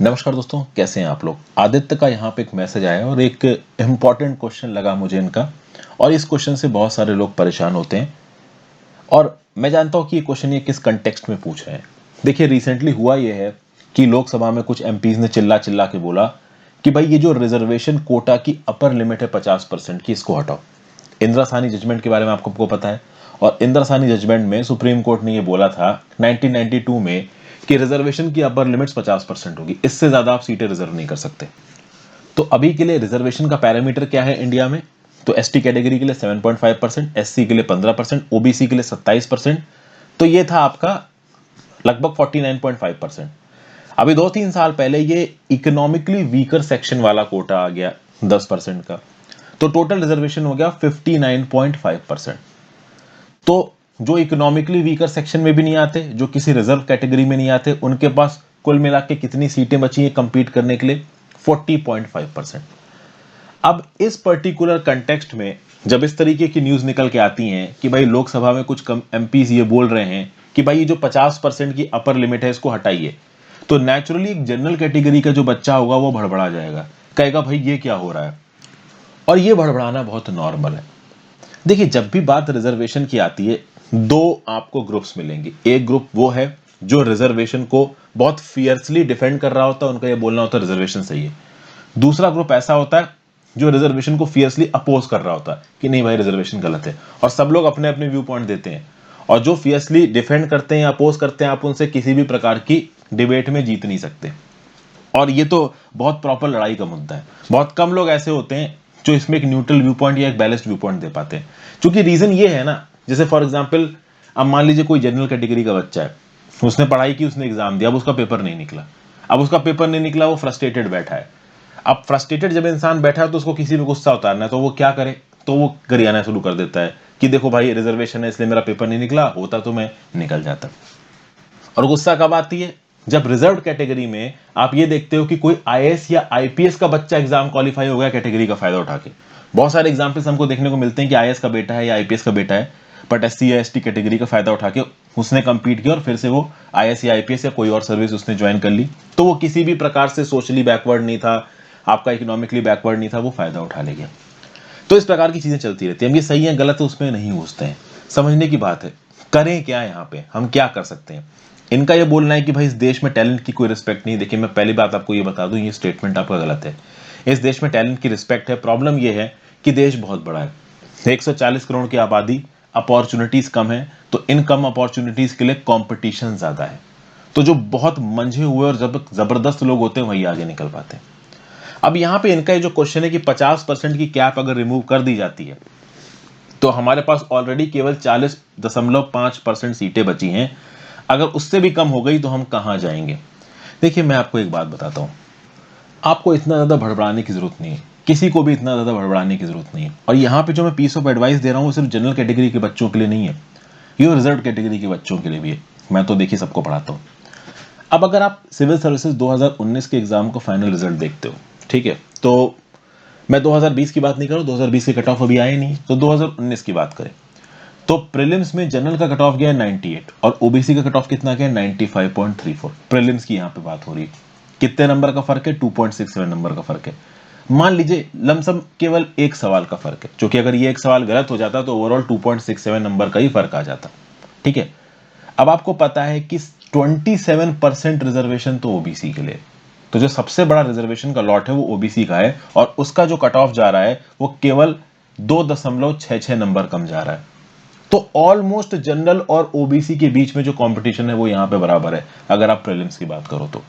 नमस्कार दोस्तों, कैसे हैं आप लोग। आदित्य का यहाँ पे एक मैसेज आया और एक इम्पॉर्टेंट क्वेश्चन लगा मुझे इनका। और इस क्वेश्चन से बहुत सारे लोग परेशान होते हैं और मैं जानता हूँ कि ये क्वेश्चन ये किस कंटेक्स्ट में पूछ रहे हैं। देखिए, रिसेंटली हुआ ये है कि लोकसभा में कुछ एमपीज ने चिल्ला चिल्ला के बोला कि भाई ये जो रिजर्वेशन कोटा की अपर लिमिट है 50% की, इसको हटाओ। इंदिरा साहनी जजमेंट के बारे में आपको पता है। और इंदिरा साहनी जजमेंट में सुप्रीम कोर्ट ने ये बोला था 1992 में कि रिजर्वेशन की अपर लिमिट्स 50% होगी, इससे ज्यादा आप सीटें रिजर्व नहीं कर सकते। तो अभी के लिए रिजर्वेशन का पैरामीटर क्या है इंडिया में? तो एसटी कैटेगरी के लिए 7.5%, एससी के लिए 15%, ओबीसी के लिए 27%। तो ये था आपका लगभग 49.5%। अभी 2-3 साल पहले ये इकोनॉमिकली वीकर सेक्शन वाला कोटा आ गया 10% का, तो टोटल रिजर्वेशन हो गया 59.5%। तो जो इकोनॉमिकली वीकर सेक्शन में भी नहीं आते, जो किसी रिजर्व कैटेगरी में नहीं आते, उनके पास कुल मिला के कितनी सीटें बची हैं कंपीट करने के लिए? 40.5%। अब इस पर्टिकुलर कंटेक्स्ट में जब इस तरीके की न्यूज निकल के आती हैं कि भाई लोकसभा में कुछ कम एमपीज ये बोल रहे हैं कि भाई ये जो 50% की अपर लिमिट है इसको हटाइए, तो नेचुरली एक जनरल कैटेगरी का जो बच्चा होगा वो भड़बड़ा जाएगा, कहेगा भाई ये क्या हो रहा है। और ये भड़बड़ाना बहुत नॉर्मल है। देखिए, जब भी बात रिजर्वेशन की आती है, दो आपको ग्रुप्स मिलेंगे। एक ग्रुप वो है जो रिजर्वेशन को बहुत फियर्सली डिफेंड कर रहा होता है, उनका ये बोलना होता है रिजर्वेशन सही है। दूसरा ग्रुप ऐसा होता है जो रिजर्वेशन को फियर्सली अपोज कर रहा होता है कि नहीं भाई रिजर्वेशन गलत है, और सब लोग अपने अपने व्यू पॉइंट देते हैं। और जो फियर्सली डिफेंड करते हैं या अपोज करते हैं, आप उनसे किसी भी प्रकार की डिबेट में जीत नहीं सकते। और ये तो बहुत प्रॉपर लड़ाई का मुद्दा है। बहुत कम लोग ऐसे होते हैं जो इसमें एक न्यूट्रल व्यू पॉइंट या एक बैलेंस्ड व्यू पॉइंट दे पाते हैं। क्योंकि रीजन ये है ना, जैसे फॉर एग्जांपल अब मान लीजिए कोई जनरल कैटेगरी का बच्चा है, उसने पढ़ाई की, उसने एग्जाम दिया, अब उसका पेपर नहीं निकला। अब उसका पेपर नहीं निकला, वो फ्रस्ट्रेटेड बैठा है। अब फ्रस्ट्रेटेड जब इंसान बैठा है तो उसको किसी पे गुस्सा उतारना है, तो वो क्या करे? तो वो गरियाना शुरू कर देता है कि देखो भाई रिजर्वेशन है इसलिए मेरा पेपर नहीं निकला, होता तो मैं निकल जाता। और गुस्सा कब आती है? जब रिजर्व कैटेगरी में आप ये देखते हो कि कोई आईएएस या आईपीएस का बच्चा एग्जाम क्वालिफाई हो गया कैटेगरी का फायदा उठा के। बहुत सारे एग्जांपल्स हमको देखने को मिलते हैं कि आईएएस का बेटा है या आईपीएस का बेटा है, बट एससी या एसटी कैटेगरी का फायदा उठा के उसने कंपीट किया और फिर से वो आईएएस या आईपीएस या कोई और सर्विस उसने ज्वाइन कर ली। तो वो किसी भी प्रकार से सोशली बैकवर्ड नहीं था, आपका इकोनॉमिकली बैकवर्ड नहीं था, वो फायदा उठा ले गया। तो इस प्रकार की चीजें चलती रहती है। हम ये सही है गलत है उसमें नहीं घुसते हैं, समझने की बात है। करें क्या यहाँ पे, हम क्या कर सकते हैं? इनका ये बोलना है कि भाई इस देश में टैलेंट की कोई रिस्पेक्ट नहीं। देखिए, मैं पहली बात आपको ये बता दूं, ये स्टेटमेंट आपका गलत है। इस देश में टैलेंट की रिस्पेक्ट है। प्रॉब्लम ये है कि देश बहुत बड़ा है, 140 करोड़ की आबादी, अपॉर्चुनिटीज कम है, तो इन कम अपॉर्चुनिटीज के लिए कॉम्पिटिशन ज्यादा है। तो जो बहुत मंझे हुए और जबरदस्त लोग होते हैं वही आगे निकल पाते हैं। अब यहाँ पे इनका जो क्वेश्चन है कि 50% की कैप अगर रिमूव कर दी जाती है तो हमारे पास ऑलरेडी केवल 40.5% सीटें बची हैं। अगर उससे भी कम हो गई तो हम कहां जाएंगे? देखिए, मैं आपको एक बात बताता हूं, आपको इतना ज्यादा भड़बड़ाने की जरूरत नहीं है, किसी को भी इतना ज्यादा भड़बड़ाने की जरूरत नहीं है। और यहाँ पे जो मैं पीस ऑफ एडवाइस दे रहा हूँ वो सिर्फ जनरल कैटेगरी के बच्चों के लिए नहीं है, ये रिजर्व कैटेगरी के बच्चों के लिए भी है। मैं तो देखिए सबको पढ़ाता हूँ। अब अगर आप सिविल सर्विसेज 2019 के एग्जाम का फाइनल रिजल्ट देखते हो, ठीक है, तो मैं 2020 की बात नहीं कर रहा हूं, 2020 के कट ऑफ अभी आए नहीं, तो 2019 की बात करें तो प्रीलिम्स में जनरल का कट ऑफ गया 98 और ओबीसी का कट ऑफ कितना गया 95.34। प्रीलिम्स की यहां पे बात हो रही है। कितने नंबर का फर्क है? 2.67 नंबर का फर्क है। मान लीजिए लमसम केवल एक सवाल का फर्क है, क्योंकि अगर ये एक सवाल गलत हो जाता तो ओवरऑल 2.67 नंबर का ही फर्क आ जाता। ठीक है, अब आपको पता है कि 27% रिजर्वेशन तो ओबीसी के लिए, तो जो सबसे बड़ा रिजर्वेशन का लॉट है वो ओबीसी का है, और उसका जो कट ऑफ जा रहा है वो केवल 2.66 नंबर कम जा रहा है। तो ऑलमोस्ट जनरल और ओबीसी के बीच में जो कंपटीशन है वो यहां पे बराबर है अगर आप प्रीलिम्स की बात करो तो।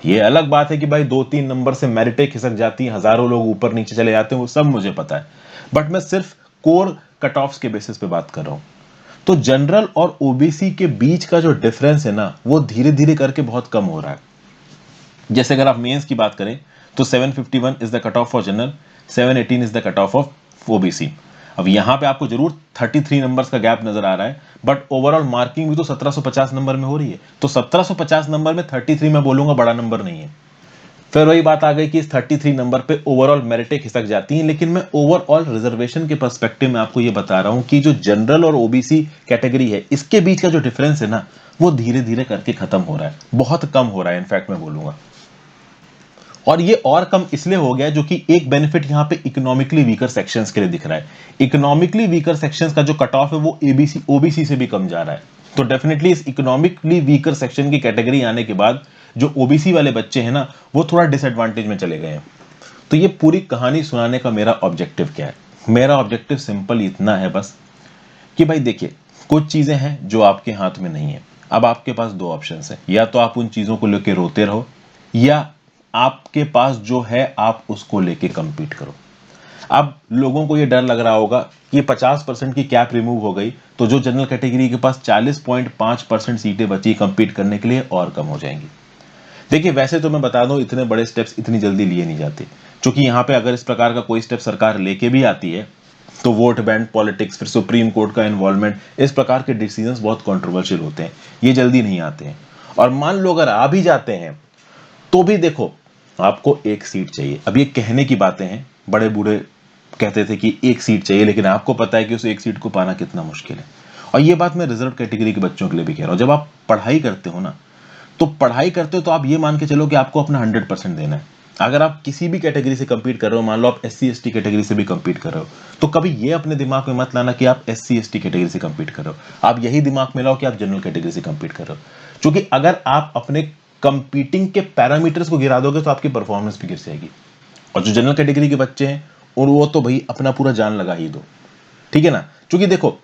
ये अलग बात है कि भाई 2-3 नंबर से मेरिटें खिसक जाती हैं, हजारों लोग ऊपर नीचे चले जाते हैं, वो सब मुझे पता है, बट मैं सिर्फ कोर कट ऑफ्स के बेसिस पे बात कर रहा हूं। तो जनरल और ओबीसी के बीच का जो डिफरेंस है ना, वो धीरे धीरे करके बहुत कम हो रहा है। जैसे अगर आप मेंस की बात करें तो 751 is the cut off for general, 718 is the cut off of OBC. अब यहां पे आपको जरूर 33 नंबर्स का गैप नजर आ रहा है, बट ओवरऑल मार्किंग भी तो 1750 नंबर में हो रही है। तो 1750 नंबर में 33 मैं बोलूंगा बड़ा नंबर नहीं है। फिर वही बात आ गई कि इस 33 नंबर पे ओवरऑल मेरिटें खिसक जाती हैं, लेकिन मैं ओवरऑल रिजर्वेशन के पर्सपेक्टिव में आपको ये बता रहा हूं कि जो जनरल और ओबीसी कैटेगरी है इसके बीच का जो डिफरेंस है ना, वो धीरे धीरे करके खत्म हो रहा है, बहुत कम हो रहा है इनफैक्ट मैं बोलूंगा। और ये और कम इसलिए हो गया जो कि एक बेनिफिट यहां पे इकोनॉमिकली वीकर सेक्शंस के लिए दिख रहा है। इकोनॉमिकली वीकर सेक्शंस का जो कट ऑफ है वो एबीसी ओबीसी से भी कम जा रहा है। तो डेफिनेटली इस इकोनॉमिकली वीकर सेक्शन की कैटेगरी आने के बाद जो ओबीसी वाले बच्चे हैं ना, वो थोड़ा डिसएडवांटेज में चले गए हैं। तो ये पूरी कहानी सुनाने का मेरा ऑब्जेक्टिव क्या है? मेरा ऑब्जेक्टिव सिंपल इतना है बस कि भाई देखिए, कुछ चीजें हैं जो आपके हाथ में नहीं है। अब आपके पास दो ऑप्शंस हैं, या तो आप उन चीजों को लेकर रोते रहो, या आपके पास जो है आप उसको लेके कंपीट करो। अब लोगों को ये डर लग रहा होगा कि 50% की कैप रिमूव हो गई तो जो जनरल कैटेगरी के पास 40.5% सीटें बची कंपीट करने के लिए और कम हो जाएंगी। देखिए, वैसे तो मैं बता दूं इतने बड़े स्टेप्स इतनी जल्दी लिए नहीं जाते, क्योंकि यहां पे अगर इस प्रकार का कोई स्टेप सरकार लेके भी आती है तो वोट बैंक पॉलिटिक्स, फिर सुप्रीम कोर्ट का इन्वॉल्वमेंट, इस प्रकार के डिसीजंस बहुत कंट्रोवर्शियल होते हैं, ये जल्दी नहीं आते हैं। और मान लो अगर आ भी जाते हैं तो भी देखो, आपको एक सीट चाहिए। अब ये कहने की बातें हैं, बड़े बूढ़े कहते थे कि एक सीट चाहिए, लेकिन आपको पता है कि उस एक सीट को पाना कितना मुश्किल है। और ये बात मैं रिजर्व कैटेगरी के बच्चों के लिए भी कह रहा हूं। जब आप पढ़ाई करते हो ना, तो पढ़ाई करते हो तो आप ये मान के चलो कि आपको अपना 100% देना है। अगर आप किसी भी कैटेगरी से कंपीट कर रहे हो, मान लो आप एससी एसटी कैटेगरी से भी कंपीट कर रहे हो, तो कभी ये अपने दिमाग में मत लाना कि आप एससी एसटी कैटेगरी से कंपीट कर रहे हो। आप यही दिमाग में लाओ कि आप जनरल कैटेगरी से कंपीट कर रहे हो, क्योंकि अगर आप अपने कंपीटिंग के पैरामीटर्स को गिरा दोगे तो आपकी परफॉर्मेंस भी गिर जाएगी। और जो जनरल कैटेगरी के बच्चे हैं, और वो तो भाई अपना पूरा जान लगा ही दो, ठीक है ना। क्योंकि देखो,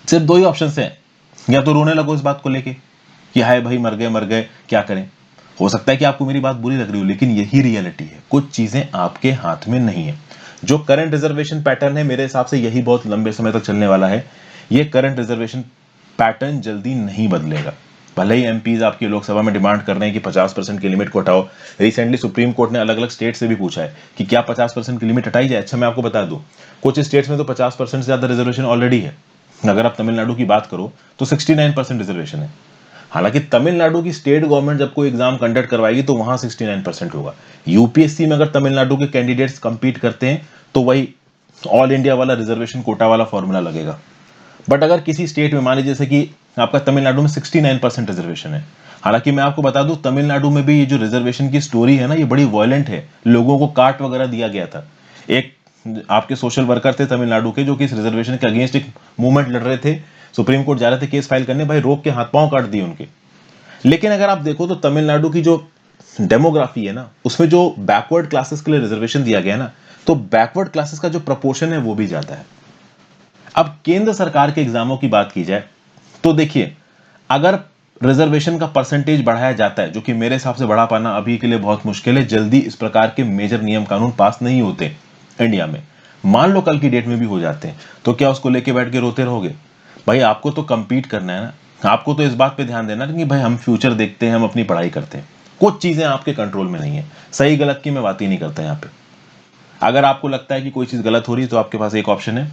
सिर्फ दो ही ऑप्शन हैं, या तो रोने लगो इस बात को लेके कि हाय भाई मर गए क्या करें। हो सकता है कि आपको मेरी बात बुरी लग रही हो, लेकिन यही रियलिटी है। कुछ चीजें आपके हाथ में नहीं है। जो करंट रिजर्वेशन पैटर्न है, मेरे हिसाब से यही बहुत लंबे समय तक चलने वाला है। ये करंट रिजर्वेशन पैटर्न जल्दी नहीं बदलेगा। भले ही एमपीज आपकी लोकसभा में डिमांड कर रहे हैं कि 50% की लिमिट को हटाओ। रिसेंटली सुप्रीम कोर्ट ने अलग अलग स्टेट से भी पूछा है कि क्या 50% की लिमिट हटाई जाए। अच्छा, मैं आपको बता दूं, कुछ स्टेट्स में तो 50% से ज्यादा रिजर्वेशन ऑलरेडी है। अगर आप तमिलनाडु की बात करो तो 69% रिजर्वेशन है। हालांकि तमिलनाडु की स्टेट गवर्नमेंट जब कोई एग्जाम कंडक्ट करवाएगी तो वहां 69% होगा। यूपीएससी में अगर तमिलनाडु के कैंडिडेट्स कंपीट करते हैं तो वही ऑल इंडिया वाला रिजर्वेशन कोटा वाला फॉर्मूला लगेगा। बट अगर किसी स्टेट में मान लीजिए जैसे कि आपका तमिलनाडु में 69% रिजर्वेशन है, हालांकि मैं आपको बता दूं तमिलनाडु में भी ये जो रिजर्वेशन की स्टोरी है ना, ये बड़ी वायलेंट है। लोगों को काट वगैरह दिया गया था। एक आपके सोशल वर्कर थे तमिलनाडु के जो कि इस रिजर्वेशन के अगेंस्ट एक मूवमेंट लड़ रहे थे, सुप्रीम कोर्ट जा रहे थे केस फाइल करने, भाई रोक के हाथ पांव काट दिए उनके। लेकिन अगर आप देखो तो तमिलनाडु की जो डेमोग्राफी है ना, उसमें जो बैकवर्ड क्लासेस के लिए रिजर्वेशन दिया गया ना, तो बैकवर्ड क्लासेस का जो प्रपोर्शन है वो भी ज्यादा है। अब केंद्र सरकार के एग्जामों की बात की जाए तो देखिए, अगर रिजर्वेशन का परसेंटेज बढ़ाया जाता है, जो कि मेरे हिसाब से बढ़ा पाना अभी के लिए बहुत मुश्किल है, जल्दी इस प्रकार के मेजर नियम कानून पास नहीं होते इंडिया में। मान लो कल की डेट में भी हो जाते हैं, तो क्या उसको लेके बैठ के रोते रहोगे? भाई आपको तो कंपीट करना है ना, आपको तो इस बात पे ध्यान देना है कि भाई हम फ्यूचर देखते हैं, हम अपनी पढ़ाई करते हैं। कुछ चीजें आपके कंट्रोल में नहीं है। सही गलत की मैं बात ही नहीं करता यहाँ पे। अगर आपको लगता है कि कोई चीज गलत हो रही है तो आपके पास एक ऑप्शन है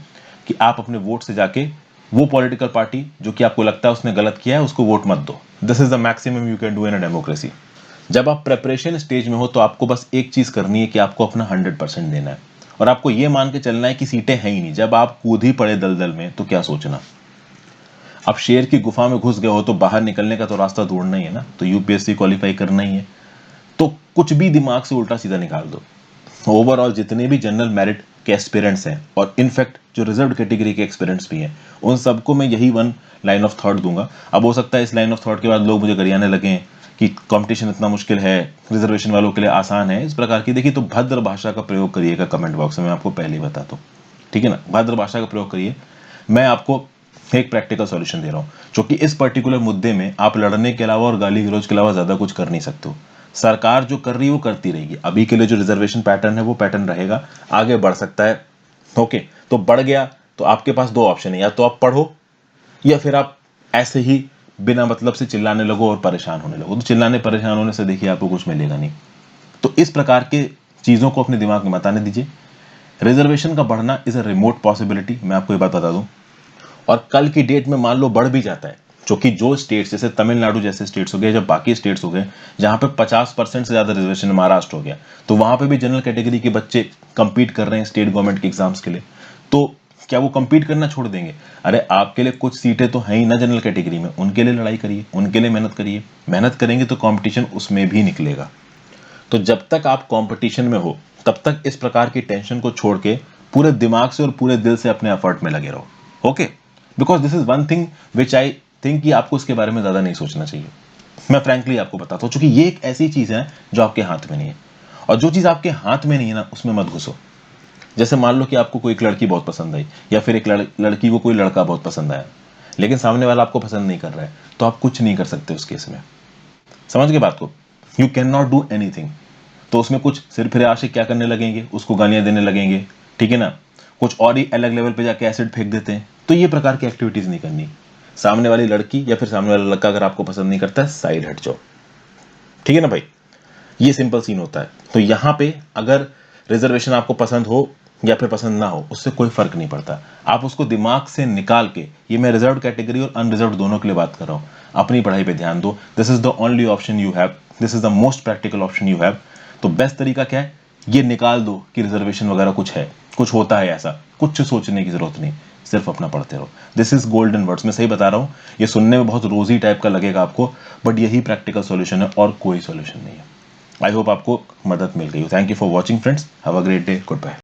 कि आप अपने वोट से जाके वो पॉलिटिकल पार्टी जो कि आपको लगता है उसने गलत किया है उसको वोट मत दो। This is the maximum you can do in a democracy. जब आप प्रेपरेशन स्टेज में हो तो आपको बस एक चीज करनी है कि आपको अपना 100% देना है, और आपको यह मान के चलना है कि सीटें हैं ही नहीं। जब आप कूद ही पड़े दलदल में तो क्या सोचना। अब शेर की गुफा में घुस गए हो तो बाहर निकलने का तो रास्ता ढूंढना ही है ना, तो यूपीएससी क्वालिफाई करना ही है। तो कुछ भी दिमाग से उल्टा सीधा निकाल दो। ओवरऑल जितने भी जनरल मेरिट के एस्पिरेंट्स हैं, और इनफैक्ट जो रिजर्व कैटेगरी के एस्पिरेंट्स भी हैं, उन सबको मैं यही वन लाइन ऑफ थॉट दूंगा। अब हो सकता है इस लाइन ऑफ थॉट के बाद लोग मुझे गरियाने लगें कि कंपटीशन इतना मुश्किल है, रिजर्वेशन वालों के लिए आसान है, इस प्रकार की। देखिए, तो भद्र भाषा का प्रयोग करिएगा कमेंट बॉक्स में, मैं आपको पहले ही बताता हूँ, ठीक है ना। भद्र भाषा का प्रयोग करिए। मैं आपको एक प्रैक्टिकल सॉल्यूशन दे रहा हूं, जो कि इस पर्टिकुलर मुद्दे में आप लड़ने के अलावा और गाली गलौज के अलावा ज्यादा कुछ कर नहीं सकते हो। सरकार जो कर रही है वो करती रहेगी। अभी के लिए जो रिजर्वेशन पैटर्न है वो पैटर्न रहेगा, आगे बढ़ सकता है। ओके, तो बढ़ गया तो आपके पास दो ऑप्शन है, या तो आप पढ़ो या फिर आप ऐसे ही बिना मतलब से चिल्लाने लगो और परेशान होने लगो। तो चिल्लाने परेशान होने से देखिए आपको कुछ मिलेगा नहीं। तो इस प्रकार के चीजों को अपने दिमाग में मत आने दीजिए। रिजर्वेशन का बढ़ना इज अ रिमोट पॉसिबिलिटी, मैं आपको ये बात बता दूं। और कल की डेट में मान लो बढ़ भी जाता है, जो कि जो स्टेट्स जैसे तमिलनाडु जैसे स्टेट्स हो गए, जब बाकी स्टेट्स हो गए जहां पे 50% से ज्यादा रिजर्वेशन, महाराष्ट्र हो गया, तो वहां पे भी जनरल कैटेगरी के बच्चे कंपीट कर रहे हैं स्टेट गवर्नमेंट के एग्जाम्स के लिए, तो क्या वो कंपीट करना छोड़ देंगे? अरे आपके लिए कुछ सीटें तो हैं ही ना जनरल कैटेगरी में, उनके लिए लड़ाई करिए, उनके लिए मेहनत करिए। मेहनत करेंगे तो कंपटीशन उसमें भी निकलेगा। तो जब तक आप कंपटीशन में हो तब तक इस प्रकार की टेंशन को छोड़ के पूरे दिमाग से और पूरे दिल से अपने एफर्ट में लगे रहो, okay? Because this is one thing which I think कि आपको इसके बारे में ज्यादा नहीं सोचना चाहिए। मैं फ्रैंकली आपको बताता हूँ, क्योंकि ये एक ऐसी चीज है जो आपके हाथ में नहीं है, और जो चीज आपके हाथ में नहीं है ना, उसमें मत घुसो। जैसे मान लो कि आपको कोई एक लड़की बहुत पसंद आई, या फिर एक लड़की को कोई लड़का बहुत पसंद आया, लेकिन सामने वाला आपको पसंद नहीं कर रहा है, तो आप कुछ नहीं कर सकते उस केस में। समझ गए बात को? You can not do anything. तो उसमें कुछ सिर फिरे आशिक क्या करने लगेंगे, उसको गालियां देने लगेंगे, ठीक है ना, कुछ और ही अलग लेवल पे जाके एसिड फेंक देते हैं। तो ये प्रकार की एक्टिविटीज नहीं करनी। सामने वाली लड़की या फिर सामने वाला लड़का अगर आपको पसंद नहीं करता है, साइड हट जाओ, ठीक है ना भाई? ये सिंपल सीन होता है। तो यहाँ पे अगर रिजर्वेशन आपको पसंद हो या फिर पसंद ना हो, उससे कोई फर्क नहीं पड़ता। आप उसको दिमाग से निकाल के, ये मैं रिजर्व कैटेगरी और अनरिजर्व दोनों के लिए बात कर रहा हूँ, अपनी पढ़ाई पे ध्यान दो। This is the only option you have, this is the most practical option you have. तो बेस्ट तरीका क्या है? ये निकाल दो कि रिजर्वेशन वगैरह कुछ है, कुछ होता है ऐसा, कुछ सोचने की जरूरत नहीं, सिर्फ अपना पढ़ते रहो। दिस इज गोल्डन वर्ड्स, मैं सही बता रहा हूँ। ये सुनने में बहुत रोजी टाइप का लगेगा आपको, बट यही प्रैक्टिकल सॉल्यूशन है और कोई सॉल्यूशन नहीं है। आई होप आपको मदद मिल गई हो। Thank you for watching friends, have a great day, good bye.